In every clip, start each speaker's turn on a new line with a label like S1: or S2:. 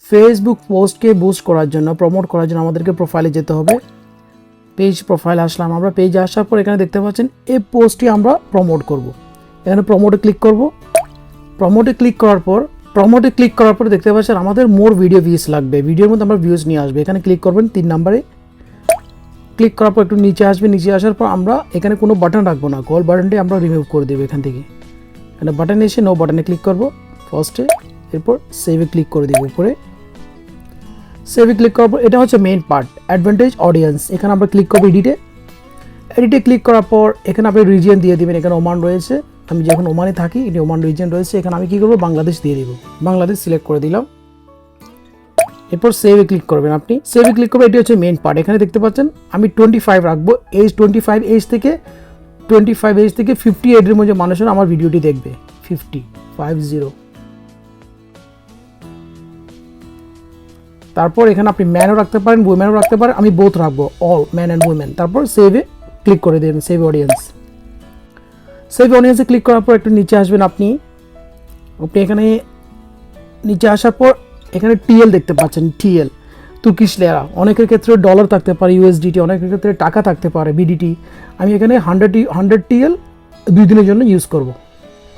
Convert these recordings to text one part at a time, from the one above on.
S1: Facebook পোস্টকে boost করার জন্য, promote করার জন্য আমাদেরকে প্রোফাইলে যেতে হবে। পেজ প্রোফাইল আসলাম, আমরা পেজে আসার পর এখানে দেখতে পাচ্ছেন এই পোস্টটি আমরা প্রমোট করব। এখানে প্রমোটে ক্লিক করব। প্রমোটে ক্লিক করার পর দেখতে পাচ্ছেন আমাদের মোর ভিডিও ভিউজ লাগবে, ভিডিওর মধ্যে আমরা ভিউজ নিয়ে আসবে। এখানে ক্লিক করবেন 3 নম্বরে। ক্লিক করার পর একটু নিচে আসবে, নিচে আসার পর আমরা এখানে কোনো বাটন রাখবো না, কল বাটনটি আমরা রিমুভ করে দেবো এখান থেকে। এখানে বাটন এসে নো বাটনে ক্লিক করব ফার্স্টে, এরপর সেভে ক্লিক করে দিব। উপরে সেভে ক্লিক করার পর এটা হচ্ছে মেইন পার্ট, অ্যাডভান্টেজ অডিয়েন্স। এখানে আমরা ক্লিক করবো এডিটে ক্লিক করার পর এখানে আপনি রিজিয়ন দিয়ে দিবেন। এখানে ওমান রয়েছে, আমি যখন ওমানে থাকি, এটি ওমান রিজিয়ন রয়েছে। এখানে আমি কী করবো, বাংলাদেশ দিয়ে দিব, বাংলাদেশ সিলেক্ট করে দিলাম। এরপর সেভে ক্লিক করবেন। আপনি সেভে ক্লিক করবেন, এটি হচ্ছে মেইন পার্ট। এখানে দেখতে পাচ্ছেন আমি 25 রাখবো, এজ 25 এজ থেকে 58 এর মধ্যে মানুষের আমার ভিডিওটি দেখবে। 50। তারপর এখানে আপনি ম্যানও রাখতে পারেন, উইমেনও রাখতে পারেন, আমি বোথ রাখবো, অল ম্যান অ্যান্ড উইমেন। তারপর সেভে ক্লিক করে দেবেন, সেভ অডিয়েন্সে ক্লিক করার পর একটু নিচে আসবেন। আপনি এখানে নিচে আসার পর এখানে টিএল দেখতে পাচ্ছেন, টিএল তুর্কিশ লেরা, অনেকের ক্ষেত্রে ডলার থাকতে পারে, ইউএসডিটি, অনেকের ক্ষেত্রে টাকা থাকতে পারে, বিডিটি। আমি এখানে 100 টিএল 2 দিনের জন্য ইউজ করব,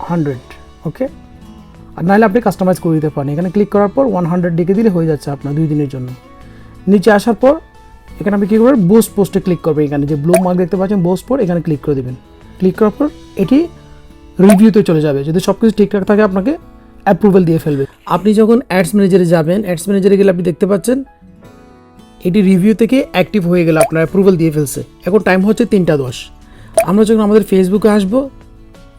S1: 100। ওকে, আর নাহলে আপনি কাস্টমাইজ করে দিতে পারেন। এখানে ক্লিক করার পর 100 ডেকে দিলে হয়ে যাচ্ছে আপনার 2 দিনের জন্য। নিচে আসার পর এখানে আপনি কী করবেন, বুস্ট পোস্টে ক্লিক করবেন। এখানে যে ব্লু মার্ক দেখতে পাচ্ছেন বুস্ট পোস্ট, এখানে ক্লিক করে দেবেন। ক্লিক করার পর এটি রিভিউতে চলে যাবে। যদি সব কিছু ঠিকঠাক থাকে আপনাকে অ্যাপ্রুভাল দিয়ে ফেলবে। আপনি যখন অ্যাডস ম্যানেজারে যাবেন, অ্যাডস ম্যানেজারে গেলে আপনি দেখতে পাচ্ছেন এটি রিভিউ থেকে অ্যাক্টিভ হয়ে গেলে আপনার অ্যাপ্রুভাল দিয়ে ফেলছে। এখন টাইম হচ্ছে 3:10। আমরা যখন আমাদের ফেসবুকে আসবো,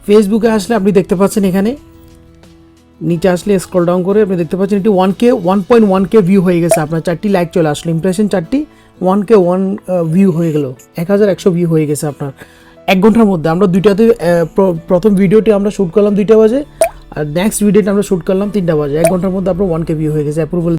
S1: ফেসবুকে আসলে আপনি দেখতে পাচ্ছেন এখানে নিচে আসলে স্ক্রল ডাউন করে আপনি দেখতে পাচ্ছেন এটি 1.1K ভিউ হয়ে গেছে। আপনার 4টি লাইক চলে আসলো, ইমপ্রেশন 4টি, 1K ভিউ হয়ে গেল, 1100 ভিউ হয়ে গেছে আপনার 1 ঘন্টার মধ্যে। আমরা দুইটাতে প্রথম ভিডিওটি আমরা শ্যুট করলাম 2টা বাজে, আর নেক্সট ভিডিওটা আমরা শ্যুট করলাম 3টা বাজে। 1 ঘন্টার মধ্যে আপনার 1K ভিউ হয়ে গেছে। অ্যাপ্রুভাল